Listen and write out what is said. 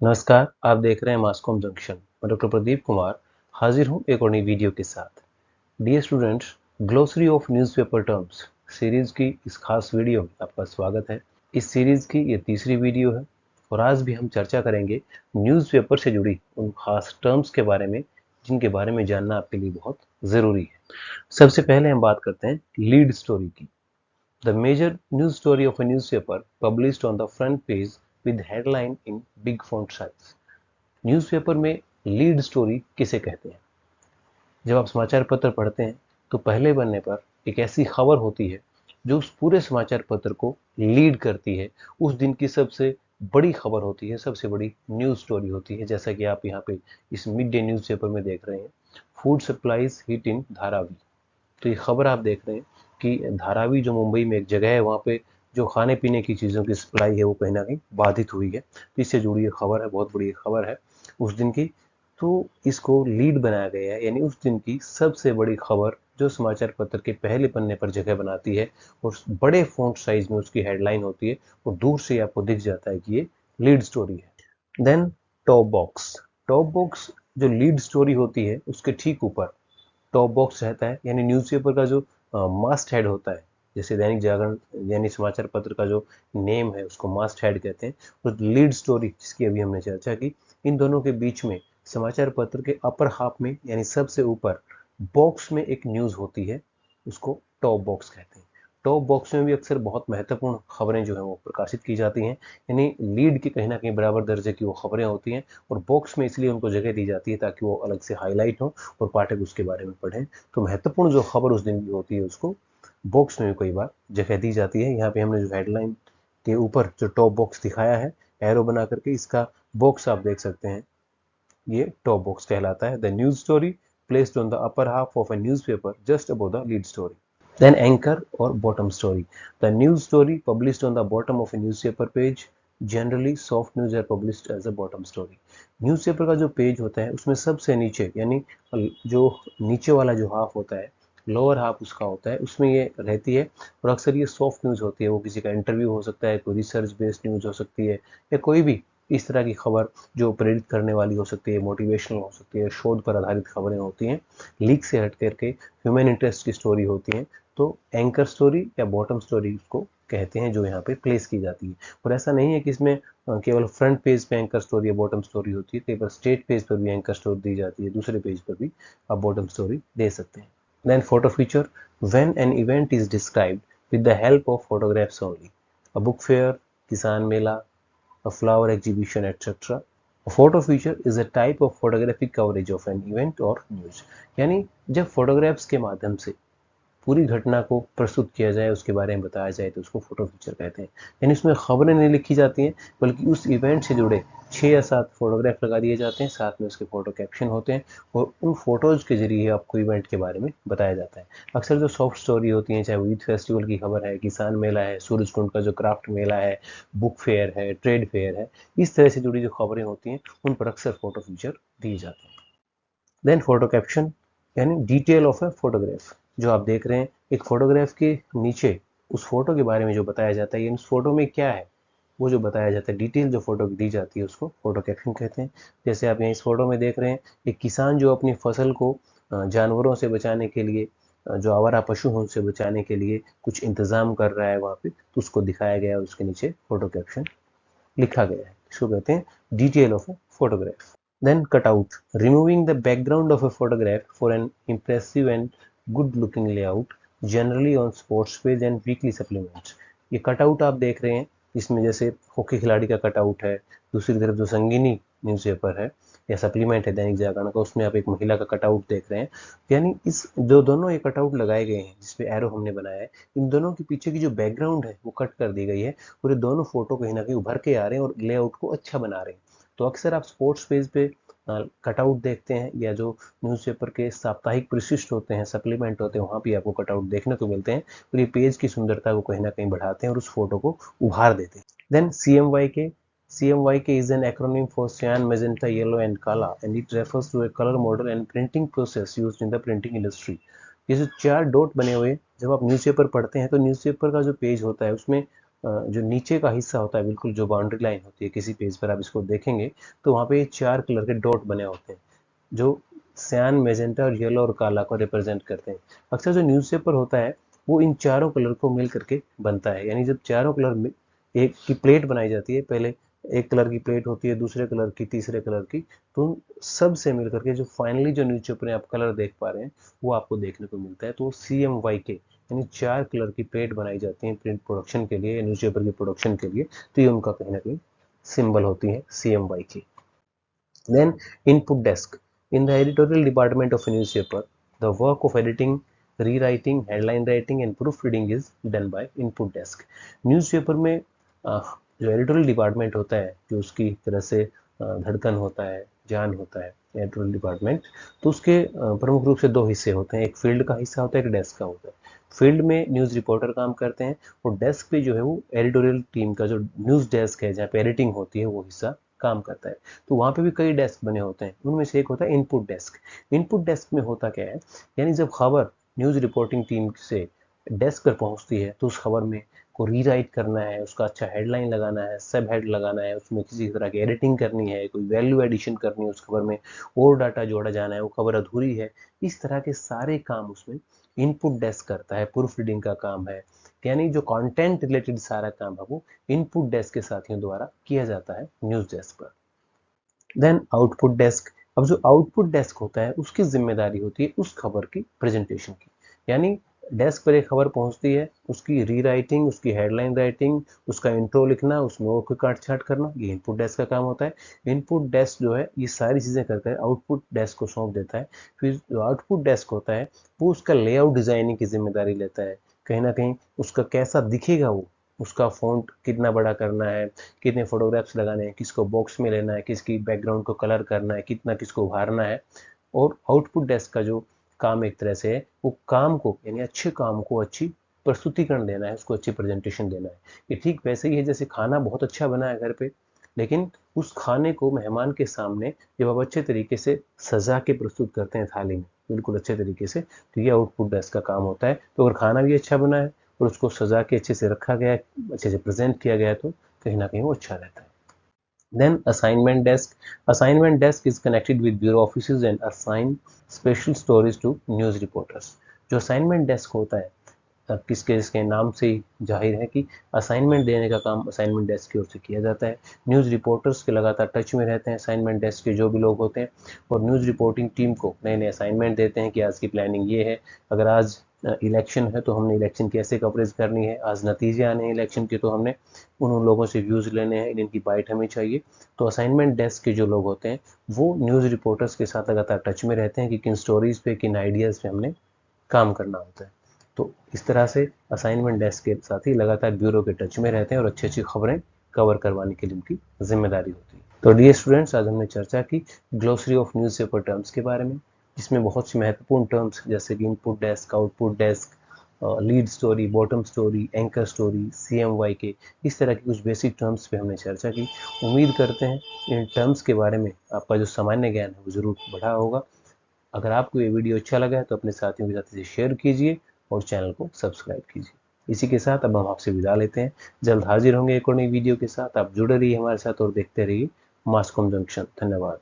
नमस्कार, आप देख रहे हैं मास्कॉम जंक्शन। मैं डॉक्टर प्रदीप कुमार हाजिर हूँ एक और नई वीडियो के साथ। Dear students, glossary of newspaper terms series की इस खास वीडियो में आपका स्वागत है। इस सीरीज की ये तीसरी वीडियो है और आज भी हम चर्चा करेंगे न्यूज़पेपर से जुड़ी उन खास टर्म्स के बारे में जिनके बारे में जानना आपके लिए बहुत ज़रूरी है। सबसे पहले हम बात करते हैं लीड स्टोरी की। The major news story of a newspaper published on the front page with headline in big font size. Newspaper में लीड स्टोरी किसे कहते हैं? जब आप समाचार पत्र पढ़ते हैं तो पहले पन्ने पर एक ऐसी खबर होती है जो उस पूरे समाचार पत्र को लीड करती है। उस दिन की सबसे बड़ी खबर होती है, सबसे बड़ी न्यूज़ स्टोरी होती है। जैसा कि आप यहाँ पे इस मिड डे न्यूज़पेपर में देख रहे हैं, food supplies hit in Dharavi. तो ये खबर आप देख रहे हैं कि धारावी जो मुंबई में एक जगह है, वहाँ पे जो खाने पीने की चीज़ों की सप्लाई है वो कहीं ना कहीं बाधित हुई है। तो इससे जुड़ी ये खबर है, बहुत बड़ी खबर है उस दिन की। तो इसको लीड बनाया गया है, यानी उस दिन की सबसे बड़ी खबर जो समाचार पत्र के पहले पन्ने पर जगह बनाती है और बड़े फॉन्ट साइज में उसकी हेडलाइन होती है और दूर से आपको दिख जाता है कि ये लीड स्टोरी है। Then top box. Top box जो लीड स्टोरी होती है उसके ठीक ऊपर टॉप बॉक्स रहता है, यानी न्यूज़पेपर का जो मास्ट हेड होता है। जैसे दैनिक जागरण यानी समाचार पत्र का जो नेम है उसको मास्ट हेड कहते हैं, और लीड स्टोरी जिसकी अभी हमने चर्चा की, इन दोनों के बीच में समाचार पत्र के अपर हाफ में यानी सबसे ऊपर बॉक्स में एक न्यूज़ होती है, उसको टॉप बॉक्स कहते हैं। टॉप बॉक्स में भी अक्सर बहुत महत्वपूर्ण खबरें जो है वो प्रकाशित की जाती हैं, यानी लीड के कहीं ना कहीं बराबर दर्जे की वो खबरें होती हैं और बॉक्स में इसलिए उनको जगह दी जाती है ताकि वो अलग से हाईलाइट हो और पाठक उसके बारे में पढ़ें। तो महत्वपूर्ण जो खबर उस दिन की होती है उसको बॉक्स में भी कई बार जगह दी जाती है। यहाँ पे हमने जो हेडलाइन के ऊपर जो टॉप बॉक्स दिखाया है एरो बना करके, इसका बॉक्स आप देख सकते हैं, ये टॉप बॉक्स कहलाता है। The news story placed on the upper half of a newspaper just above the lead story. Then anchor or bottom story. The news story published on the bottom of a newspaper page. Generally soft news are published as a bottom story. Newspaper का जो page होता है उसमें सबसे नीचे यानी जो नीचे वाला जो हाफ होता है, लोअर हाफ उसका होता है, उसमें ये रहती है और अक्सर ये सॉफ्ट न्यूज़ होती है। वो किसी का इंटरव्यू हो सकता है, कोई रिसर्च बेस्ड न्यूज़ हो सकती है, या कोई भी इस तरह की खबर जो प्रेरित करने वाली हो सकती है, मोटिवेशनल हो सकती है, शोध पर आधारित खबरें होती हैं, लीक से हट करके ह्यूमन इंटरेस्ट की स्टोरी होती हैं। तो एंकर स्टोरी या बॉटम स्टोरी उसको कहते हैं जो यहाँ पे प्लेस की जाती है। और ऐसा नहीं है कि इसमें केवल फ्रंट पेज पे एंकर स्टोरी या बॉटम स्टोरी होती है, कई बार स्टेट पेज पर भी एंकर स्टोरी दी जाती है, दूसरे पेज पर भी आप बॉटम स्टोरी दे सकते हैं। Then photo feature. When an event is described with the help of photographs only, a book fair, किसान मेला, a flower exhibition, etc. A photo feature is a type of photographic coverage of an event or news. यानी जब photographs के माध्यम से पूरी घटना को प्रस्तुत किया जाए, उसके बारे में बताया जाए, तो उसको फोटो फीचर कहते हैं। यानी उसमें खबरें नहीं लिखी जाती हैं बल्कि उस इवेंट से जुड़े 6 या 7 फोटोग्राफ लगा दिए जाते हैं, साथ में उसके फोटो कैप्शन होते हैं और उन फोटोज के जरिए आपको इवेंट के बारे में बताया जाता है। अक्सर जो सॉफ्ट स्टोरी होती हैं, चाहे वो ईद फेस्टिवल की खबर है, किसान मेला है, सूरजकुंड का जो क्राफ्ट मेला है, बुक फेयर है, ट्रेड फेयर है, इस तरह से जुड़ी जो खबरें होती हैं उन पर अक्सर फोटो फीचर दिए जाते हैं। देन फोटो कैप्शन यानी डिटेल ऑफ ए फोटोग्राफ। जो आप देख रहे हैं एक फोटोग्राफ के नीचे उस फोटो के बारे में जो बताया जाता है, यानी उस फोटो में क्या है वो जो बताया जाता है, डिटेल जो फोटो दी जाती है उसको फोटो कैप्शन कहते हैं। जैसे आप यहाँ इस फोटो में देख रहे हैं एक किसान जो अपनी फसल को जानवरों से बचाने के लिए, जो आवारा पशु हैं उनसे बचाने के लिए कुछ इंतजाम कर रहा है वहाँ पे, तो उसको दिखाया गया है और उसके नीचे फोटो कैप्शन लिखा गया है। इसको कहते हैं detail of a photograph. Then cutout, removing the background of a photograph for an impressive and good looking layout, generally on sports page and weekly supplements. ये कटआउट आप देख रहे हैं, इसमें जैसे हॉकी खिलाड़ी का कटआउट है, दूसरी तरफ जो संगीनी न्यूज़पेपर है या सप्लीमेंट है दैनिक जागरण का, उसमें आप एक महिला का कटआउट देख रहे हैं। यानी इस जो दोनों ये कटआउट लगाए गए हैं जिसपे एरो हमने बनाया है, इन दोनों के पीछे की जो बैकग्राउंड है वो कट कर दी गई है और ये दोनों फोटो कहीं ना कहीं उभर के आ रहे हैं और लेआउट को अच्छा बना रहे हैं। तो अक्सर आप स्पोर्ट्स पेज पे कटआउट देखते हैं, या जो न्यूज़पेपर के साप्ताहिक परिशिष्ट होते हैं, सप्लीमेंट होते हैं, वहाँ भी आपको कटआउट देखने को मिलते हैं और ये पेज की सुंदरता को कहीं ना कहीं बढ़ाते हैं और उस फोटो को उभार देते हैं। Then CMYK is an acronym for cyan, magenta, yellow and kala, and it refers to a color model and printing process used in the printing industry. ये जो 4 डॉट बने हुए, जब आप न्यूज़पेपर पढ़ते हैं तो न्यूज़पेपर का जो पेज होता है उसमें जो नीचे का हिस्सा होता है, बिल्कुल जो बाउंड्री लाइन होती है, किसी पेज पर आप इसको देखेंगे तो वहाँ पे 4 कलर के डॉट बने होते हैं जो सियान, मैजेंटा और येलो और काला को रिप्रेजेंट करते हैं। अक्सर जो न्यूज़पेपर होता है वो इन चारों कलर को मिल करके बनता है, यानी जब चारों कलर एक की प्लेट बनाई जाती है, पहले एक कलर की प्लेट होती है, दूसरे कलर की, तीसरे कलर की, तो उन सब से मिल करके जो फाइनली जो न्यूज़पेपर में आप कलर देख पा रहे हैं वो आपको देखने को मिलता है। तो CMYK यानी 4 कलर की प्लेट बनाई जाती है प्रिंट प्रोडक्शन के लिए, न्यूज़पेपर की प्रोडक्शन के लिए, तो ये उनका कहीं ना कहीं सिंबल होती है CMYK। Then input desk. In the editorial department of a newspaper, the work of editing, rewriting, headline writing and proofreading is done by input desk. Newspaper में जो एडिटोरियल डिपार्टमेंट होता है, जो उसकी तरह से धड़कन होता है, जान होता है एडिटोरियल डिपार्टमेंट, तो उसके प्रमुख रूप से दो हिस्से होते हैं, एक फील्ड का हिस्सा होता है, एक डेस्क का होता है। फील्ड में न्यूज़ रिपोर्टर काम करते हैं और डेस्क पे जो है वो एडिटोरियल टीम का जो न्यूज़ डेस्क है जहाँ पे एडिटिंग होती है वो हिस्सा काम करता है। तो वहाँ पे भी कई डेस्क बने होते हैं, उनमें से एक होता है इनपुट डेस्क। इनपुट डेस्क में होता क्या है, यानी जब खबर न्यूज़ रिपोर्टिंग टीम से डेस्क पर पहुंचती है तो उस खबर में को रीराइट करना है, उसका अच्छा हेडलाइन लगाना है, सब हेड लगाना है, उसमें किसी तरह की एडिटिंग करनी है, कोई वैल्यू एडिशन करनी है उस खबर में, और डाटा जोड़ा जाना है, वो खबर अधूरी है, इस तरह के सारे काम उसमें इनपुट डेस्क करता है। प्रूफ रीडिंग का काम है, यानी जो कंटेंट रिलेटेड सारा काम है वो इनपुट डेस्क के साथियों द्वारा किया जाता है न्यूज़ डेस्क पर। Then output desk. अब जो आउटपुट डेस्क होता है उसकी जिम्मेदारी होती है उस खबर की प्रेजेंटेशन की, यानी डेस्क पर एक खबर पहुंचती है, उसकी रीराइटिंग, उसकी हेडलाइन राइटिंग, उसका इंट्रो लिखना, उसमें और कोई काट छाट करना, ये इनपुट डेस्क का काम होता है। इनपुट डेस्क जो है ये सारी चीज़ें करके आउटपुट डेस्क को सौंप देता है। फिर जो आउटपुट डेस्क होता है वो उसका लेआउट डिजाइनिंग की जिम्मेदारी लेता है, कहीं ना कहीं उसका कैसा दिखेगा वो, उसका फॉन्ट कितना बड़ा करना है, कितने फोटोग्राफ्स लगाने हैं, किसको बॉक्स में लेना है, किसकी बैकग्राउंड को कलर करना है, कितना किसको उभारना है। और आउटपुट डेस्क का जो काम एक तरह से है वो काम को, यानी अच्छे काम को अच्छी प्रस्तुतिकरण देना है, उसको अच्छी प्रेजेंटेशन देना है। ये ठीक वैसे ही है जैसे खाना बहुत अच्छा बना है घर पे, लेकिन उस खाने को मेहमान के सामने जब आप अच्छे तरीके से सजा के प्रस्तुत करते हैं थाली में, बिल्कुल अच्छे तरीके से, तो ये आउटपुट डेस्क का काम होता है। तो अगर खाना भी अच्छा बना है और उसको सजा के अच्छे से रखा गया है, अच्छे से प्रेजेंट किया गया है, तो कहीं ना कहीं वो अच्छा रहता है। Then assignment desk. Assignment desk is connected with bureau offices and assign special stories to news reporters. जो assignment desk होता है, किसके इसके नाम से ही जाहिर है कि असाइनमेंट देने का काम असाइनमेंट डेस्क की ओर से किया जाता है। न्यूज़ रिपोर्टर्स के लगातार टच में रहते हैं असाइनमेंट डेस्क के जो भी लोग होते हैं, और न्यूज़ रिपोर्टिंग टीम को नए नए असाइनमेंट देते हैं कि आज की प्लानिंग ये है, अगर आज इलेक्शन है तो हमने इलेक्शन कैसे कवरेज करनी है, आज नतीजे आने हैं इलेक्शन के तो हमने उन लोगों से व्यूज़ लेने हैं, इनकी बाइट हमें चाहिए। तो असाइनमेंट डेस्क के जो लोग होते हैं वो न्यूज़ रिपोर्टर्स के साथ लगातार टच में रहते हैं कि किन स्टोरीज पे, किन आइडियाज़ पे हमने काम करना होता है। तो इस तरह से असाइनमेंट डेस्क के साथ ही लगातार ब्यूरो के टच में रहते हैं और अच्छी अच्छी खबरें कवर करवाने के लिए उनकी जिम्मेदारी होती है। तो डियर स्टूडेंट्स, आज हमने चर्चा की ग्लोसरी ऑफ न्यूज़पेपर टर्म्स के बारे में, जिसमें बहुत सी महत्वपूर्ण टर्म्स जैसे कि input desk, output desk, lead story, bottom story, anchor story, CMYK, इस तरह की कुछ बेसिक टर्म्स पे हमने चर्चा की। उम्मीद करते हैं इन टर्म्स के बारे में आपका जो सामान्य ज्ञान है वो ज़रूर बढ़ा होगा। अगर आपको ये वीडियो अच्छा लगा है तो अपने साथियों के साथ इसे शेयर कीजिए और चैनल को सब्सक्राइब कीजिए। इसी के साथ अब हम आपसे विदा लेते हैं। जल्द हाजिर होंगे एक और नई वीडियो के साथ। आप जुड़े रहिए हमारे साथ और देखते रहिए मास कॉम जंक्शन। धन्यवाद।